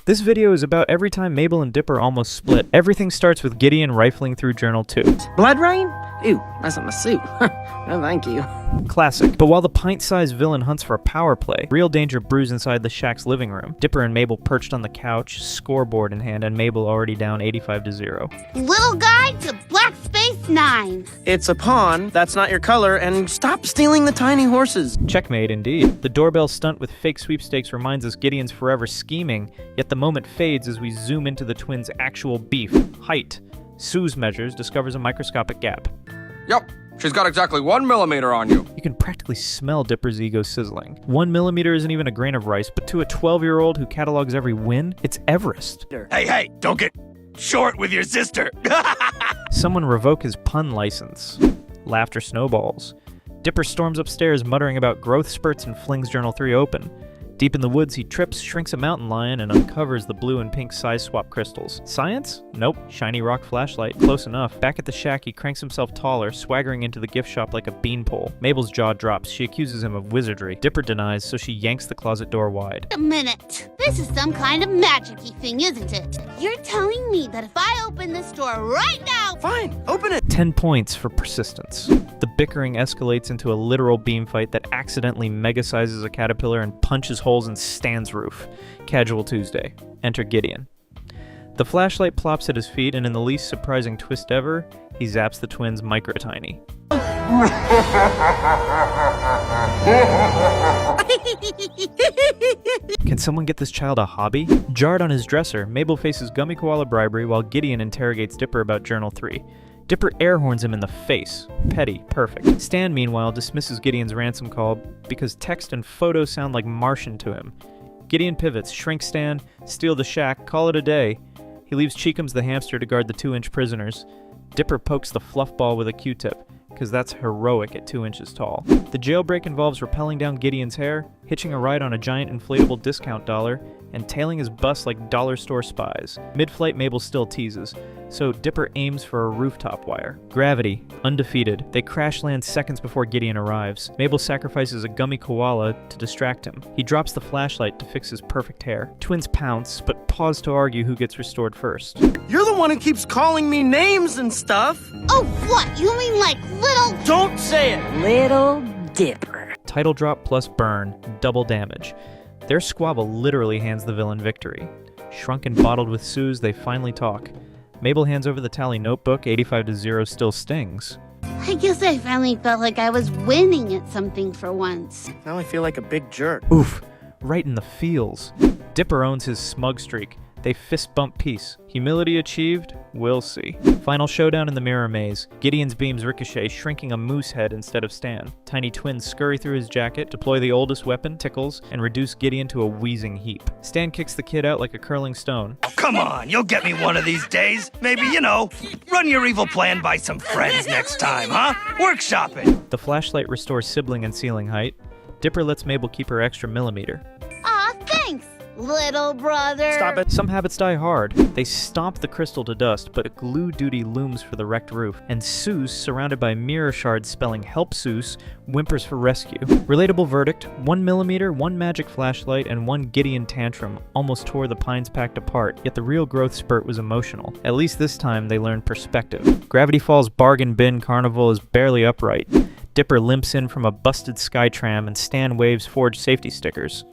This video is about every time Mabel and Dipper almost split. Everything starts with Gideon rifling through Journal 2. Blood rain? Ew, that's not my suit. No, thank you. Classic. But while the pint-sized villain hunts for a power play, real danger brews inside the shack's living room. Dipper and Mabel perched on the couch, scoreboard in hand, and Mabel already down 85-0. Little guide to Black Space 9. It's a pawn, that's not your color, and stop stealing the tiny horses. Checkmate indeed. The doorbell stunt with fake sweepstakes reminds us Gideon's forever scheming, yet the moment fades as we zoom into the twins' actual beef. Height. Sue's measures discovers a microscopic gap. Yep, she's got exactly 1 millimeter on you. You can practically smell Dipper's ego sizzling. 1 millimeter isn't even a grain of rice, but to a 12-year-old who catalogs every win, it's Everest. Hey, don't get short with your sister. Someone revoke his pun license. Laughter snowballs. Dipper storms upstairs muttering about growth spurts and flings Journal 3 open. Deep in the woods, he trips, shrinks a mountain lion, and uncovers the blue and pink size swap crystals. Science? Nope. Shiny rock flashlight. Close enough. Back at the shack, he cranks himself taller, swaggering into the gift shop like a beanpole. Mabel's jaw drops. She accuses him of wizardry. Dipper denies, so she yanks the closet door wide. Wait a minute. This is some kind of magic-y thing, isn't it? You're telling me that if I open this door right now... Fine, open it. 10 points for persistence. The bickering escalates into a literal beam fight that accidentally mega-sizes a caterpillar and punches holes in Stan's roof. Casual Tuesday. Enter Gideon. The flashlight plops at his feet, and in the least surprising twist ever, he zaps the twins micro-tiny. Can someone get this child a hobby? Jarred on his dresser, Mabel faces gummy koala bribery while Gideon interrogates Dipper about Journal 3. Dipper air horns him in the face. Petty. Perfect. Stan, meanwhile, dismisses Gideon's ransom call because text and photo sound like Martian to him. Gideon pivots, shrink Stan, steal the shack, call it a day. He leaves Cheekums the hamster to guard the 2-inch prisoners. Dipper pokes the fluff ball with a Q-tip, because that's heroic at 2 inches tall. The jailbreak involves rappelling down Gideon's hair, hitching a ride on a giant inflatable discount dollar, and tailing his bus like dollar store spies. Mid-flight, Mabel still teases, so Dipper aims for a rooftop wire. Gravity, undefeated. They crash land seconds before Gideon arrives. Mabel sacrifices a gummy koala to distract him. He drops the flashlight to fix his perfect hair. Twins pounce, but pause to argue who gets restored first. You're the one who keeps calling me names and stuff. Oh, what? You mean like little... Don't say it. Little Dipper. Title drop plus burn, double damage. Their squabble literally hands the villain victory. Shrunk and bottled with Sue's, they finally talk. Mabel hands over the tally notebook, 85-0 still stings. I guess I finally felt like I was winning at something for once. Now I feel like a big jerk. Oof, right in the feels. Dipper owns his smug streak. They fist bump peace. Humility achieved? We'll see. Final showdown in the mirror maze. Gideon's beams ricochet, shrinking a moose head instead of Stan. Tiny twins scurry through his jacket, deploy the oldest weapon, Tickles, and reduce Gideon to a wheezing heap. Stan kicks the kid out like a curling stone. Come on, you'll get me one of these days. Maybe, run your evil plan by some friends next time, huh? Workshop it. The flashlight restores sibling and ceiling height. Dipper lets Mabel keep her extra millimeter. Aw, thanks, little brother. Stop it. Some habits die hard. They stomp the crystal to dust, but glue duty looms for the wrecked roof, and Seuss, surrounded by mirror shards spelling "Help Seuss," whimpers for rescue. Relatable verdict: 1 millimeter, 1 magic flashlight, and 1 Gideon tantrum almost tore the Pines Pact apart, yet the real growth spurt was emotional. At least this time they learned perspective. Gravity Falls bargain bin carnival is barely upright. Dipper limps in from a busted Skytram, and Stan waves forged safety stickers.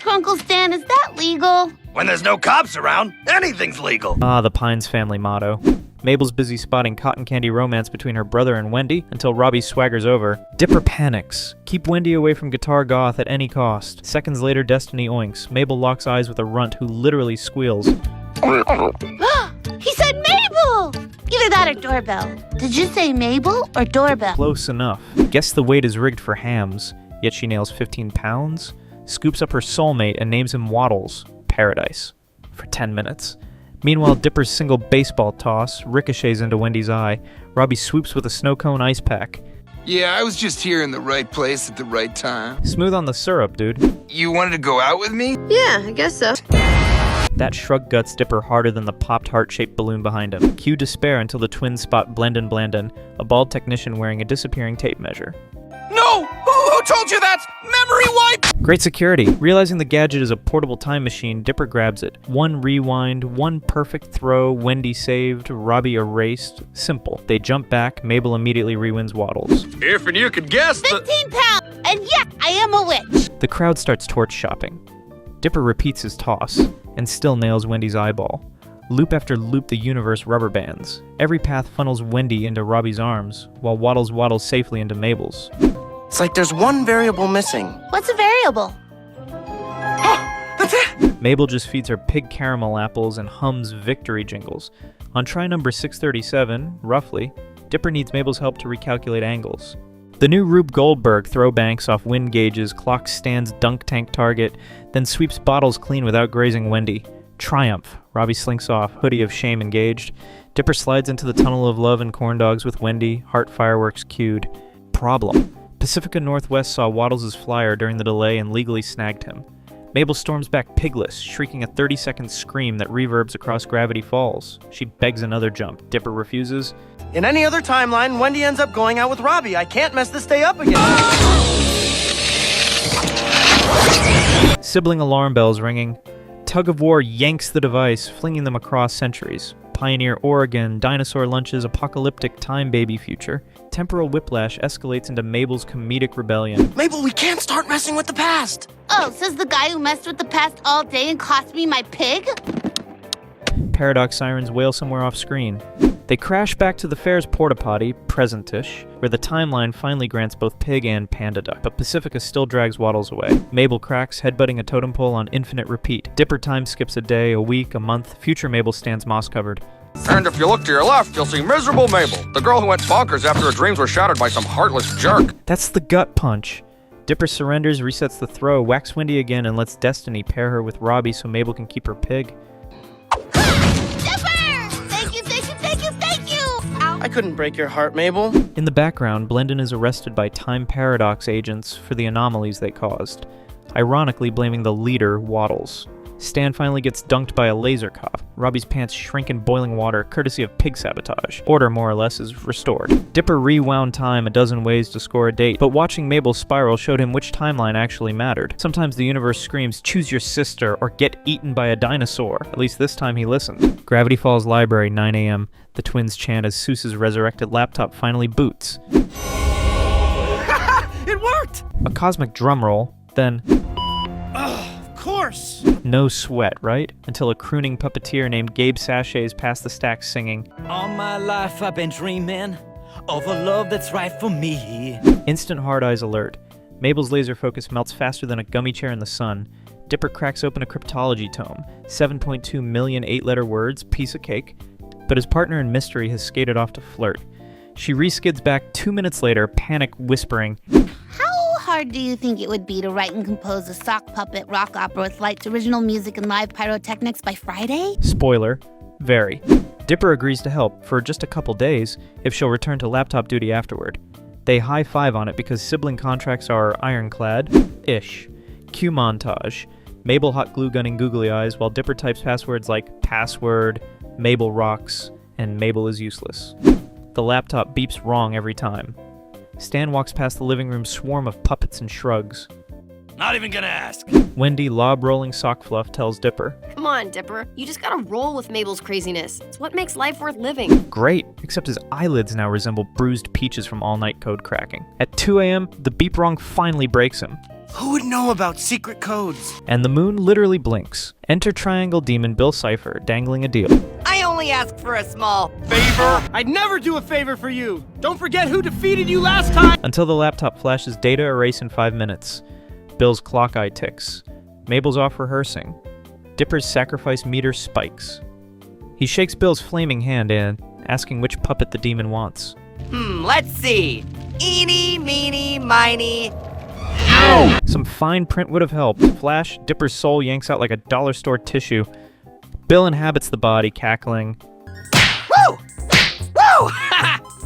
Uncle Stan, is that legal? When there's no cops around, anything's legal. Ah, the Pines family motto. Mabel's busy spotting cotton candy romance between her brother and Wendy until Robbie swaggers over. Dipper panics. Keep Wendy away from Guitar Goth at any cost. Seconds later, Destiny oinks. Mabel locks eyes with a runt who literally squeals. He said Mabel! Either that or doorbell. Did you say Mabel or doorbell? Close enough. Guess the weight is rigged for hams, yet she nails 15 pounds? Scoops up her soulmate and names him Waddles. Paradise. For 10 minutes. Meanwhile, Dipper's single baseball toss ricochets into Wendy's eye. Robbie swoops with a snow cone ice pack. Yeah, I was just here in the right place at the right time. Smooth on the syrup, dude. You wanted to go out with me? Yeah, I guess so. That shrug guts Dipper harder than the popped heart-shaped balloon behind him. Cue despair until the twins spot Blendin, a bald technician wearing a disappearing tape measure. No! Who Who told you that? Memory wipe! Great security. Realizing the gadget is a portable time machine, Dipper grabs it. One rewind, one perfect throw, Wendy saved, Robbie erased. Simple. They jump back, Mabel immediately re-wins Waddles. If and you could guess 15 pounds! And yeah, I am a witch! The crowd starts torch shopping. Dipper repeats his toss, and still nails Wendy's eyeball. Loop after loop the universe rubber bands. Every path funnels Wendy into Robbie's arms, while Waddles waddles safely into Mabel's. It's like there's one variable missing. What's a variable? That's it! Mabel just feeds her pig caramel apples and hums victory jingles. On try number 637, roughly, Dipper needs Mabel's help to recalculate angles. The new Rube Goldberg throw banks off wind gauges, clocks Stan's dunk tank target, then sweeps bottles clean without grazing Wendy. Triumph. Robbie slinks off, hoodie of shame engaged. Dipper slides into the tunnel of love and corn dogs with Wendy, heart fireworks cued. Problem. Pacifica Northwest saw Waddles' flyer during the delay and legally snagged him. Mabel storms back pigless, shrieking a 30-second scream that reverbs across Gravity Falls. She begs another jump. Dipper refuses. In any other timeline, Wendy ends up going out with Robbie. I can't mess this day up again. Sibling alarm bells ringing. Tug of war yanks the device, flinging them across centuries. Pioneer Oregon, dinosaur lunches, apocalyptic time baby future. Temporal whiplash escalates into Mabel's comedic rebellion. Mabel, we can't start messing with the past. Oh, says the guy who messed with the past all day and cost me my pig? Paradox sirens wail somewhere off screen. They crash back to the fair's porta potty, present-ish, where the timeline finally grants both pig and panda duck, but Pacifica still drags Waddles away. Mabel cracks, headbutting a totem pole on infinite repeat. Dipper time skips a day, a week, a month. Future Mabel stands moss-covered. And if you look to your left, you'll see miserable Mabel, the girl who went bonkers after her dreams were shattered by some heartless jerk. That's the gut punch. Dipper surrenders, resets the throw, whacks Wendy again, and lets Destiny pair her with Robbie so Mabel can keep her pig. I couldn't break your heart, Mabel. In the background, Blendon is arrested by time paradox agents for the anomalies they caused, ironically blaming the leader, Waddles. Stan finally gets dunked by a laser cop. Robbie's pants shrink in boiling water, courtesy of pig sabotage. Order, more or less, is restored. Dipper rewound time a dozen ways to score a date, but watching Mabel's spiral showed him which timeline actually mattered. Sometimes the universe screams, choose your sister, or get eaten by a dinosaur. At least this time he listened. Gravity Falls Library, 9 a.m. The twins chant as Seuss's resurrected laptop finally boots. It worked! A cosmic drum roll, then... Of course! No sweat, right? Until a crooning puppeteer named Gabe Sachets past the stacks singing, All my life I've been dreaming of a love that's right for me. Instant hard eyes alert. Mabel's laser focus melts faster than a gummy chair in the sun. Dipper cracks open a cryptology tome. 7.2 million 8-letter words, piece of cake. But his partner in mystery has skated off to flirt. She reskids back 2 minutes later, panic whispering, How hard do you think it would be to write and compose a sock puppet rock opera with lights, original music, and live pyrotechnics by Friday? Spoiler, very. Dipper agrees to help for just a couple days if she'll return to laptop duty afterward. They high-five on it because sibling contracts are ironclad-ish. Cue montage. Mabel hot glue gunning googly eyes while Dipper types passwords like password, Mabel rocks, and Mabel is useless. The laptop beeps wrong every time. Stan walks past the living room swarm of puppets and shrugs. Not even gonna ask. Wendy, lob-rolling sock fluff, tells Dipper, Come on, Dipper. You just gotta roll with Mabel's craziness. It's what makes life worth living. Great, except his eyelids now resemble bruised peaches from all-night code cracking. At 2 a.m., the beep wrong finally breaks him. Who would know about secret codes? And the moon literally blinks. Enter Triangle Demon Bill Cipher, dangling a deal. I only asked for a small Favor? I'd never do a favor for you. Don't forget who defeated you last time. Until the laptop flashes data erase in 5 minutes. Bill's clock eye ticks. Mabel's off rehearsing. Dipper's sacrifice meter spikes. He shakes Bill's flaming hand and asking which puppet the demon wants. Let's see. Eeny, meeny, miny. Some fine print would have helped. Flash, Dipper's soul yanks out like a dollar store tissue. Bill inhabits the body, cackling. Woo! Woo!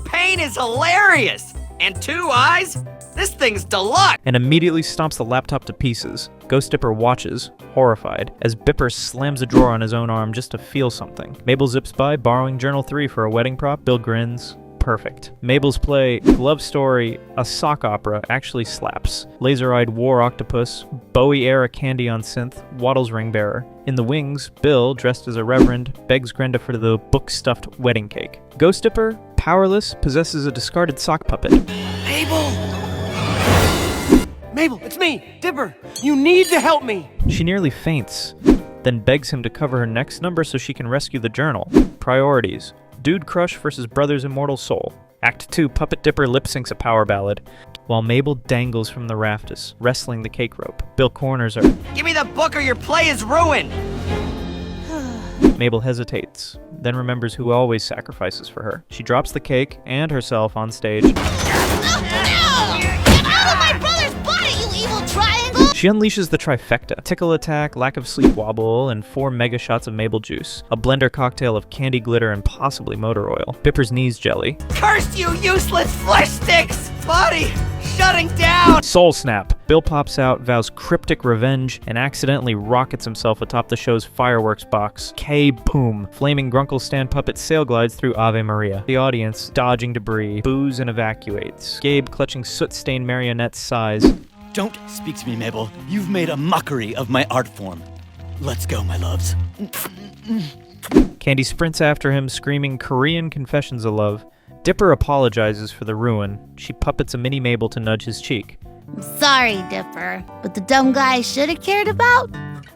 Pain is hilarious. And 2 eyes? This thing's deluxe. And immediately stomps the laptop to pieces. Ghost Dipper watches, horrified, as Bipper slams a drawer on his own arm just to feel something. Mabel zips by, borrowing Journal 3 for a wedding prop. Bill grins. perfect. Mabel's play, Glove Story, a sock opera, actually slaps. Laser-eyed war octopus, Bowie-era candy on synth, waddles ring bearer. In the wings, Bill, dressed as a reverend, begs Grenda for the book-stuffed wedding cake. Ghost Dipper, powerless, possesses a discarded sock puppet. Mabel, it's me, Dipper. You need to help me. She nearly faints, then begs him to cover her next number so she can rescue the journal. Priorities: Dude Crush versus Brother's Immortal Soul. Act 2, Puppet Dipper lip-syncs a power ballad, while Mabel dangles from the rafters, wrestling the cake rope. Bill corners her. Give me the book or your play is ruined! Mabel hesitates, then remembers who always sacrifices for her. She drops the cake and herself on stage. She unleashes the trifecta: tickle attack, lack of sleep wobble, and 4 mega shots of Mabel juice. A blender cocktail of candy glitter and possibly motor oil. Bipper's knees jelly. Curse you, useless flesh sticks! Body shutting down! Soul snap. Bill pops out, vows cryptic revenge, and accidentally rockets himself atop the show's fireworks box. K-boom. Flaming Grunkle stand puppet sail glides through Ave Maria. The audience, dodging debris, boos and evacuates. Gabe clutching soot-stained marionette's size. Don't speak to me, Mabel. You've made a mockery of my art form. Let's go, my loves. Candy sprints after him, screaming Korean confessions of love. Dipper apologizes for the ruin. She puppets a mini Mabel to nudge his cheek. I'm sorry, Dipper, but the dumb guy I should have cared about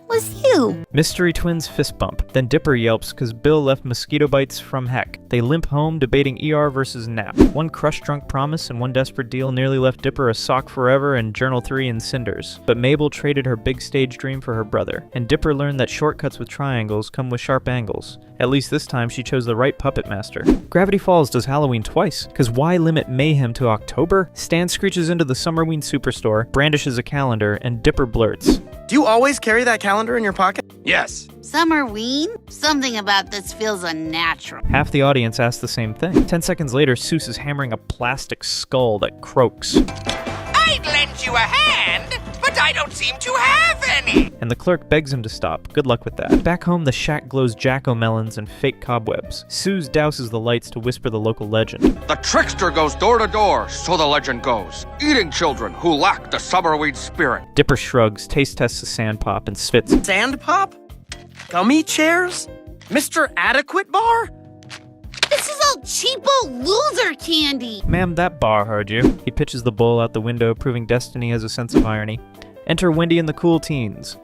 was you. Mystery twins fist bump. Then Dipper yelps because Bill left mosquito bites from heck. They limp home, debating ER versus nap. One crush-drunk promise and one desperate deal nearly left Dipper a sock forever and Journal 3 in cinders. But Mabel traded her big stage dream for her brother, and Dipper learned that shortcuts with triangles come with sharp angles. At least this time she chose the right puppet master. Gravity Falls does Halloween twice, because why limit mayhem to October? Stan screeches into the Summerween superstore, brandishes a calendar, and Dipper blurts. Do you always carry that calendar in your pocket? Yes. Summerween? Something about this feels unnatural. Half the audience asks the same thing. 10 seconds later, Seuss is hammering a plastic skull that croaks. I'd lend you a hand, but I don't seem to have any. And the clerk begs him to stop. Good luck with that. Back home, the shack glows jack-o'-melons and fake cobwebs. Seuss douses the lights to whisper the local legend. The trickster goes door to door, so the legend goes, eating children who lack the Summerween spirit. Dipper shrugs, taste tests a sand pop, and spits. Sand pop? Gummy chairs? Mr. Adequate Bar? This is all cheapo loser candy. Ma'am, that bar heard you. He pitches the bowl out the window, proving destiny has a sense of irony. Enter Wendy and the cool teens.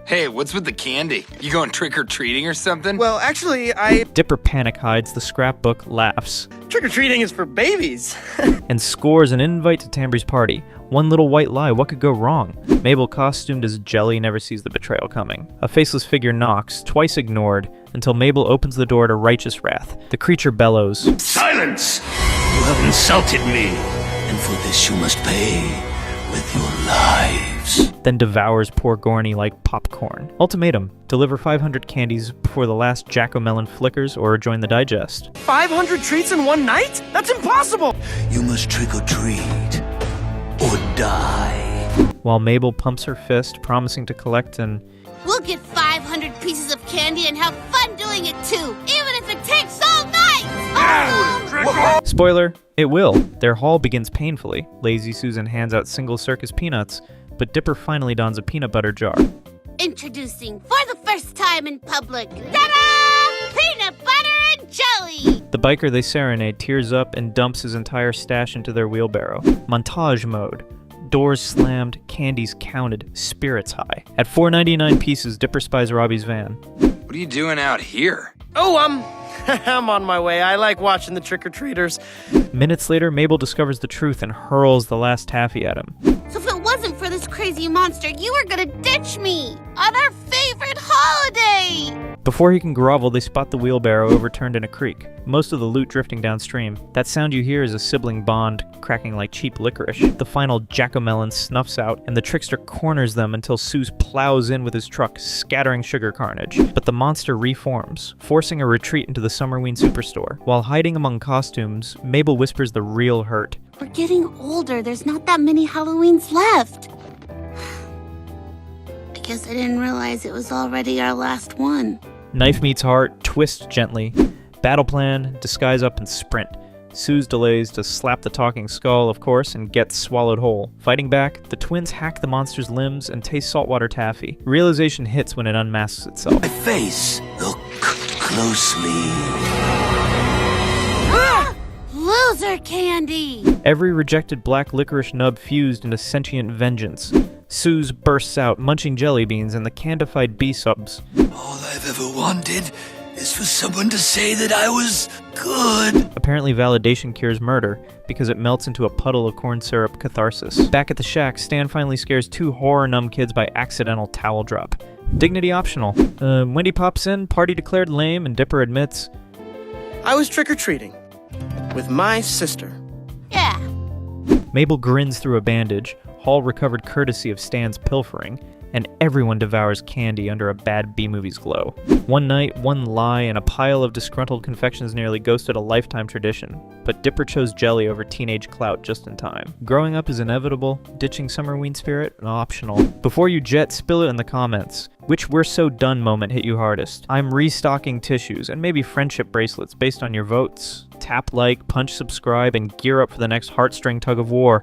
Hey, what's with the candy? You going trick-or-treating or something? Well, actually, Dipper panic hides the scrapbook, laughs, trick-or-treating is for babies. and scores an invite to Tambry's party. One little white lie, what could go wrong? Mabel, costumed as Jelly, never sees the betrayal coming. A faceless figure knocks, twice ignored, until Mabel opens the door to righteous wrath. The creature bellows. Silence! You have insulted me, and for this you must pay with your lives. Then devours poor Gorny like popcorn. Ultimatum: deliver 500 candies before the last jack-o'-melon flickers or join the digest. 500 treats in one night? That's impossible! You must trick or treat, or die. While Mabel pumps her fist, promising to collect an... We'll get 500 pieces of candy and have fun doing it too, even if it takes all night! Spoiler, it will. Their haul begins painfully. Lazy Susan hands out single circus peanuts, but Dipper finally dons a peanut butter jar. Introducing, for the first time in public, ta-da! Peanut butter and jelly! The biker they serenade tears up and dumps his entire stash into their wheelbarrow. Montage mode. Doors slammed, candies counted, spirits high. At $4.99 pieces, Dipper spies Robbie's van. What are you doing out here? Oh, I'm on my way. I like watching the trick-or-treaters. Minutes later, Mabel discovers the truth and hurls the last taffy at him. So if it wasn't for this crazy monster, you were gonna ditch me on our favorite holiday! Before he can grovel, they spot the wheelbarrow overturned in a creek, most of the loot drifting downstream. That sound you hear is a sibling bond cracking like cheap licorice. The final jack-o'-melon snuffs out, and the trickster corners them until Seuss plows in with his truck, scattering sugar carnage. But the monster reforms, forcing a retreat into the Summerween superstore. While hiding among costumes, Mabel whispers the real hurt. We're getting older. There's not that many Halloweens left. I guess I didn't realize it was already our last one. Knife meets heart, twist gently. Battle plan, disguise up and sprint. Suze delays to slap the talking skull, of course, and gets swallowed whole. Fighting back, the twins hack the monster's limbs and taste saltwater taffy. Realization hits when it unmasks itself. My face. Look closely. Loser candy! Every rejected black licorice nub fused into sentient vengeance. Suze bursts out, munching jelly beans and the candified bee subs. All I've ever wanted is for someone to say that I was good. Apparently validation cures murder, because it melts into a puddle of corn syrup catharsis. Back at the shack, Stan finally scares 2 horror-numb kids by accidental towel drop. Dignity optional. Wendy pops in, party declared lame, and Dipper admits, I was trick-or-treating. With my sister. Yeah. Mabel grins through a bandage, Hall recovered courtesy of Stan's pilfering, and everyone devours candy under a bad B-movie's glow. One night, one lie, and a pile of disgruntled confections nearly ghosted a lifetime tradition, but Dipper chose jelly over teenage clout just in time. Growing up is inevitable, ditching Summerween spirit, optional. Before you jet, spill it in the comments. Which "we're so done" moment hit you hardest? I'm restocking tissues, and maybe friendship bracelets based on your votes. Tap like, punch subscribe, and gear up for the next heartstring tug of war.